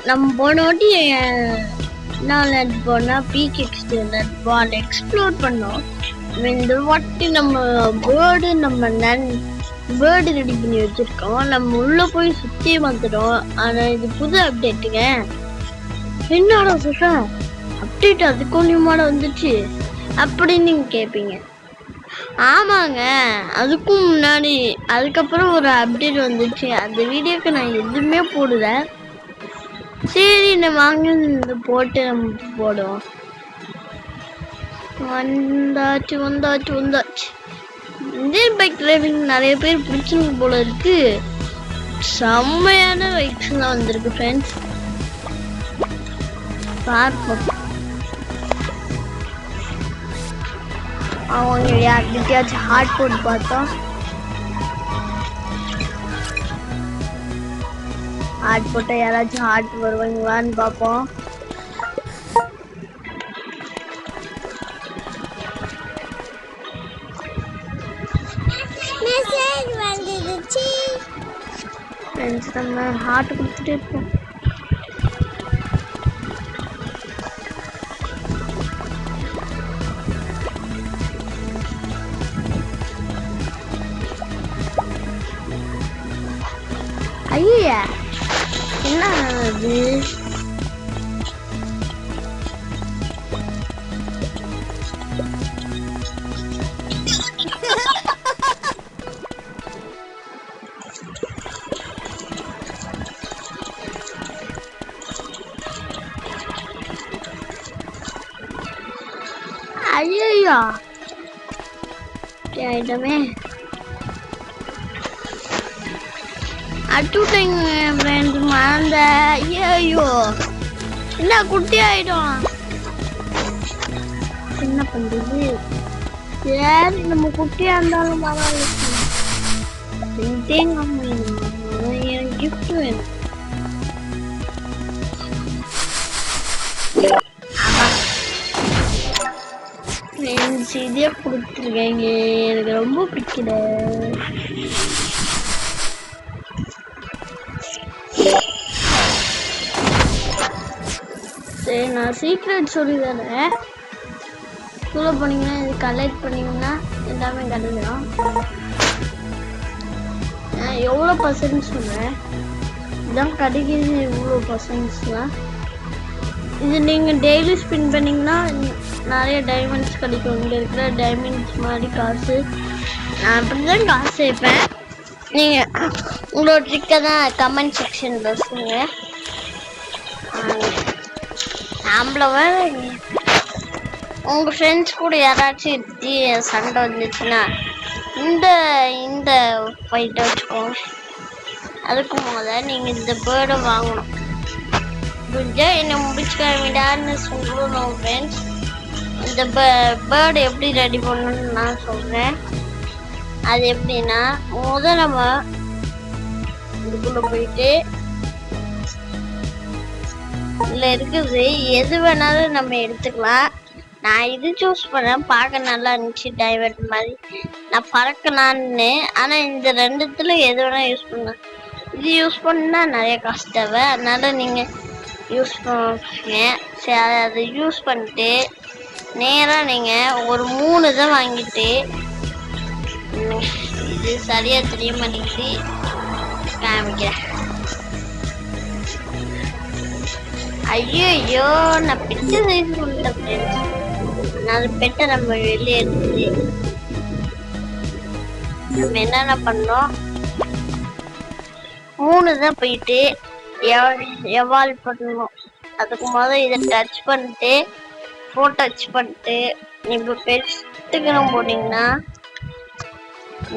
நம்ம போன வாட்டி என்ன போனா பீக் பால் எக்ஸ்ப்ளோர் பண்ணோம். இந்த வாட்டி நம்ம பேர்டு ரெடி பண்ணி வச்சிருக்கோம். நம்ம உள்ள போய் சுத்தி வந்துடும். ஆனா இது புது அப்டேட்டுங்க. என்னடா சொல்ற, அப்டேட் அதுக்குள்ளியமாட வந்துச்சு அப்படின்னு நீங்க கேட்பீங்க. ஆமாங்க, அதுக்கும் முன்னாடி அதுக்கப்புறம் ஒரு அப்டேட் வந்துச்சு. அந்த வீடியோக்கு நான் எதுவுமே போடல. சரி நம்ம வாங்க போட்டு நம்ம போடுவோம். வந்தாச்சு. இந்தியன் பைக் டிரைவிங் நிறைய பேர் பிடிச்சிருக்கு போல இருக்கு. செம்மையான பைக்ஸ் எல்லாம் வந்திருக்கு ஃப்ரெண்ட்ஸ். பார்ப்போம். அவங்க யார்கிட்டயாச்சும் ஹார்ட் போட்டு பார்த்தோம். ஹார்ட் போட்ட யாராச்சும் ஹார்ட் வருவாங்களான்னு பார்ப்போம். ஃப்ரெண்ட்ஸ் நம்ம ஹார்ட் கொடுத்துட்டே இருப்போம். ஐயா என்ன அது? ஐயா ஆயிட்டமே. அட்டுட்டேங்க ஃப்ரெண்ட்ஸ், மறந்த. ஐயோ என்ன குட்டி ஆயிடும். என்ன பண்றது? சரி நம்ம குட்டியா இருந்தாலும் பரவாயில்ல. எனக்கு கிஃப்ட் வேணும். இதே கொடுத்துருக்கேங்க, எனக்கு ரொம்ப பிடிக்கல. சரி நான் சீக்ரெட் சொல்லி தரேன். ஸ்கூலில் போனீங்கன்னா இது கலெக்ட் பண்ணிங்கன்னா எல்லாமே கிடைக்கும். எவ்வளோ பர்சன்ட் சொல்கிறேன், இதான் கிடைக்கிது இவ்வளோ பர்சன்ட்ஸ்லாம். இது நீங்கள் டெய்லி ஸ்பின் பண்ணிங்கன்னா நிறைய டைமண்ட்ஸ் கிடைக்கும். இங்கே இருக்கிற டைமண்ட்ஸ் மாதிரி காசு. நான் அப்படி தான் காசு சேர்ப்பேன். நீங்கள் உங்களோட ட்ரிக்கை தான் கமெண்ட் செக்ஷனில் சொல்லுங்க. நம்மள உங்கள் ஃப்ரெண்ட்ஸ் கூட யாராச்சும் சண்டை வந்துச்சுன்னா இந்த ஃபைட்டை வச்சுக்கோங்க. அதுக்கு முதல்ல நீங்கள் இந்த பேர்டை வாங்கணும். புரிஞ்சா என்னை முடிச்சுக்கிடான்னு சொல்லணும் ஃப்ரெண்ட்ஸ். இந்த பேர்டு எப்படி ரெடி பண்ணணும்னு நான் சொல்கிறேன். அது எப்படின்னா, முதல் நம்ம இதுக்குள்ளே போயிட்டு இதில் இருக்குது எது வேணாலும் நம்ம எடுத்துக்கலாம். நான் இது சூஸ் பண்ணேன், பார்க்க நல்லா இருந்துச்சு டைவர்ட் மாதிரி. நான் பறக்கலான்னு. ஆனால் இந்த ரெண்டுத்துல எது வேணால் யூஸ் பண்ணலாம். இது யூஸ் பண்ணால் நிறைய காசு தேவை, அதனால நீங்கள் யூஸ் பண்ணுங்க. சரி அதை யூஸ் பண்ணிட்டு நேராக நீங்கள் ஒரு 3 தான் வாங்கிட்டு, இது சரியாக தெரிய மாட்டேங்குது காமிக்கிறேன். ஐயோ நான் பெட்ட சைஸ் கொடுத்த ஃப்ரெண்ட்ஸ். அது பெட்டை நம்ம வெளியே எடுத்து நம்ம என்னென்ன பண்ணோம், 3 தான் போயிட்டு எவால்வ் பண்ணணும். அதுக்கு முதல்ல இதை டச் பண்ணிட்டு டச் பண்ணிட்டு இப்போ பெட்டுக்கணும் போனீங்கன்னா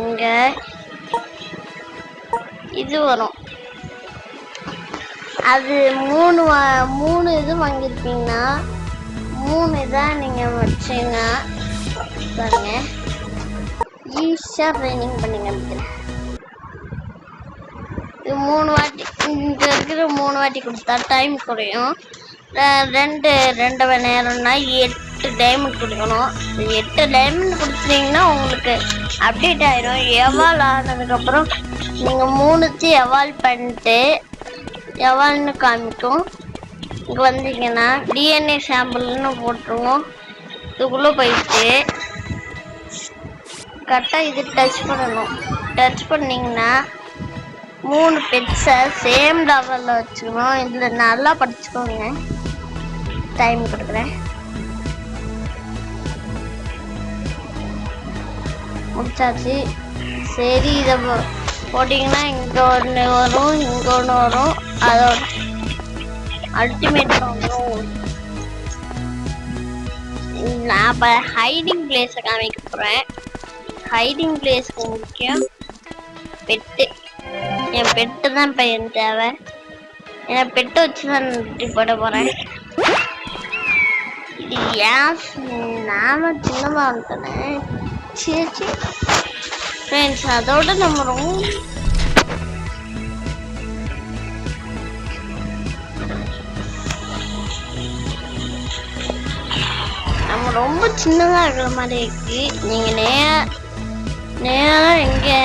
இங்க இது வரும். அது 3 இது வாங்கியிருப்பீங்கன்னா 3 இதான் நீங்கள் வச்சீங்கன்னா பாருங்க ஈஸியாக ட்ரைனிங் பண்ணி காமிக்கிறேன். இது 3 வாட்டி இங்கே இருக்கிற 3 வாட்டி கொடுத்தா டைம் குறையும். 2 மணி நேரம்னா 8 டைமண்ட் கொடுக்கணும். 8 டைமண்ட் கொடுத்தீங்கன்னா உங்களுக்கு அப்டேட் ஆயிடும். எவால்வ் ஆனதுக்கப்புறம் நீங்கள் 3த்தையும் எவால்வ் பண்ணிட்டு எவ்வளோன்னு காமிக்கும். இங்கே வந்தீங்கன்னா டிஎன்ஏ சாம்பிள்னு போட்டுருவோம். இதுக்குள்ளே போயிட்டு கரெக்டாக இது டச் பண்ணணும். டச் பண்ணிங்கன்னா 3 பெட்ஸை சேம் லெவலில் வச்சுக்கணும். இதில் நல்லா படிச்சுக்கோங்க. டைம் கொடுக்குறேன். முடிச்சாச்சு. சரி, இதை போட்டிங்கன்னா இங்கே ஒன்று வரும், இங்கே ஒன்று வரும். அதோட அல்டிமேட் வரும். நான் இப்போ ஹைடிங் பிளேஸை காமிக்க போகிறேன். ஹைடிங் பிளேஸ்க்கு முக்கியம் பெட்டு. என் பெட்டு தான் இப்போ என் தேவை. என் பெட்டை வச்சு தான் போட போகிறேன். இது ஏன் நாம சின்னதாக வந்துட்டேன். சரி ஃப்ரெண்ட்ஸ், அதோட நம்ம ரொம்ப சின்னதாக இருக்கிற மாதிரி இருக்கு. நீங்கள் நேரம் எங்கே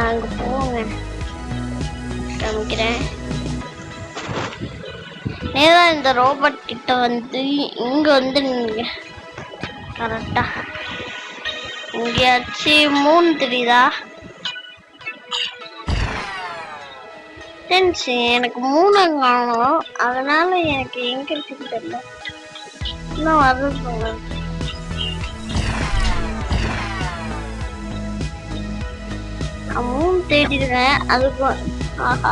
அங்கே போங்க காமிக்கிறேன். நேரம் இந்த ரோபோட் கிட்ட வந்து இங்கே வந்து நீங்கள் கரெக்டாக இங்கேயாச்சும் 3 தெரியுதா ஃப்ரெண்ட்ஸ்? எனக்கு 3 காணும். அதனால எனக்கு எங்கே இருக்குன்னு தெரியல. இன்னும் வரணும் போங்க. நான் 3 தேடிடுறேன். அதுக்கு ஆஹா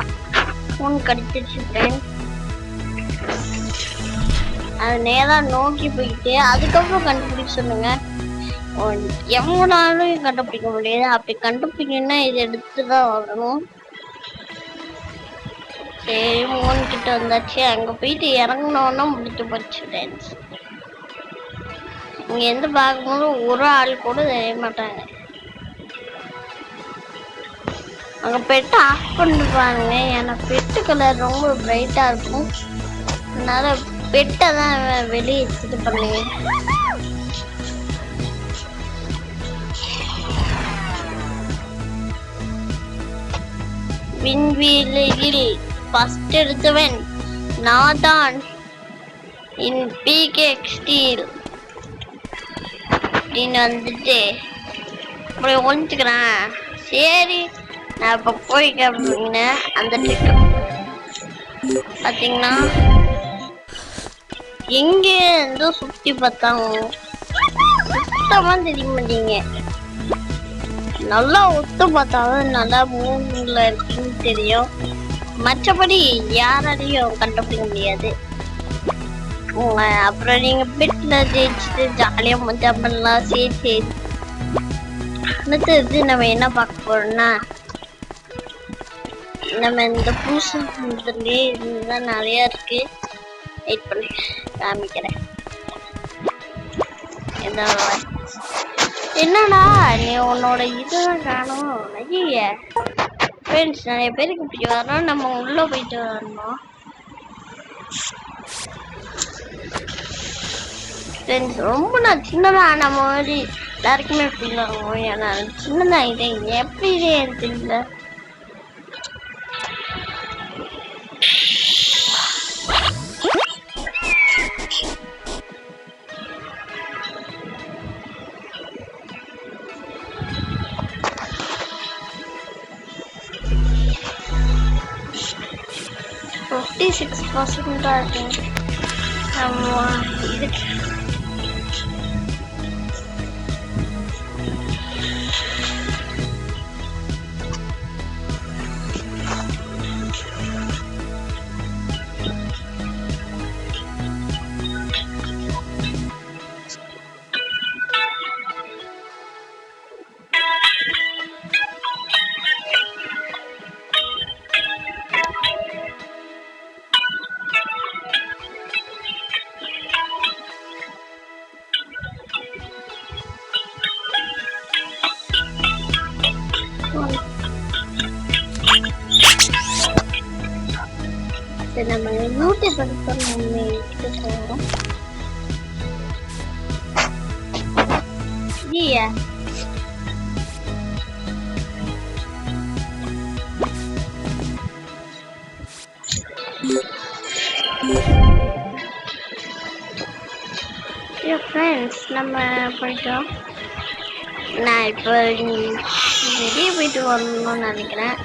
3 கடிச்சிருச்சு ஃப்ரெண்ட்ஸ். அது நேரா நோக்கி போயிட்டு அதுக்கப்புறம் கண்டுபிடிக்க சொல்லுங்க. எவ்வளோனாலும் கண்டுபிடிக்க முடியாது. அப்படி கண்டுபிடிக்கணும்னா இது எடுத்து தான் வரணும். சரி, 3 கிட்ட வந்தாச்சு. அங்கே போயிட்டு இறங்கினோன்னா முடிச்சு போச்சு ஃப்ரெண்ட்ஸ். இங்கே எந்த பார்க்கும்போது ஒரு ஆள் கூட தெரிய மாட்டாங்க. அங்கே பெட்டு ஆஃப் பண்ணிட்டு பாருங்க. ஏன்னா பெட்டு கலர் ரொம்ப பிரைட்டாக இருக்கும். அதனால பெட்டை தான் வெளியே எடுத்துட்டு பண்ணுங்க. விண்வெளியில் ஃபர்ஸ்ட் எடுத்தவன் நான் தான் இன் பிகேக் ஸ்டீல் அப்படின்னு வந்துட்டு அப்படி ஒழிச்சுக்கிறேன். சரி, நான் இப்போ போய் கேட்பீங்க. அந்த ட்ரிக் பார்த்தீங்கன்னா எங்கே இருந்தோ சுற்றி பார்த்தாங்க. சுத்தமாக தெரிய மாட்டீங்க. நல்லா ஒத்து பார்த்தாலும் நல்லா மூணுல இருக்குன்னு தெரியும். மற்றபடி யாராலையும் கண்டுபிடிக்க முடியாது. அப்புறம் நீங்கள் பெட்டில் ஜெயிச்சுட்டு ஜாலியாக மஜா பண்ணலாம். சரி, அடுத்தது நம்ம என்ன பார்க்க போறோம்னா, நம்ம இந்த புதுசுலேயே இதுதான் நிறையா இருக்கு. வெயிட் பண்ணி காமிக்கிறேன். என்னடா நீ உன்னோட இதுதான் காணும். ஐய ஃப்ரெண்ட்ஸ், நிறைய பேருக்கு இப்படி வரணும். நம்ம உள்ளே போயிட்டு வரணும் ஃப்ரெண்ட்ஸ். ரொம்ப நான் சின்னதாக நம்ம மாதிரி எல்லாருக்குமே ஃபீல் ஆகும். ஏன்னா சின்னதாக இதே எப்படி இதே தெரியல. Fifty 6% தான் இருக்கு. இதுக்கு நம்ம யூடியூப் போகிறோம். ஃப்ரெண்ட்ஸ் நம்ம போயிட்டோம். நான் இப்போ வெளியே போயிட்டு வரணும்னு நினைக்கிறேன்.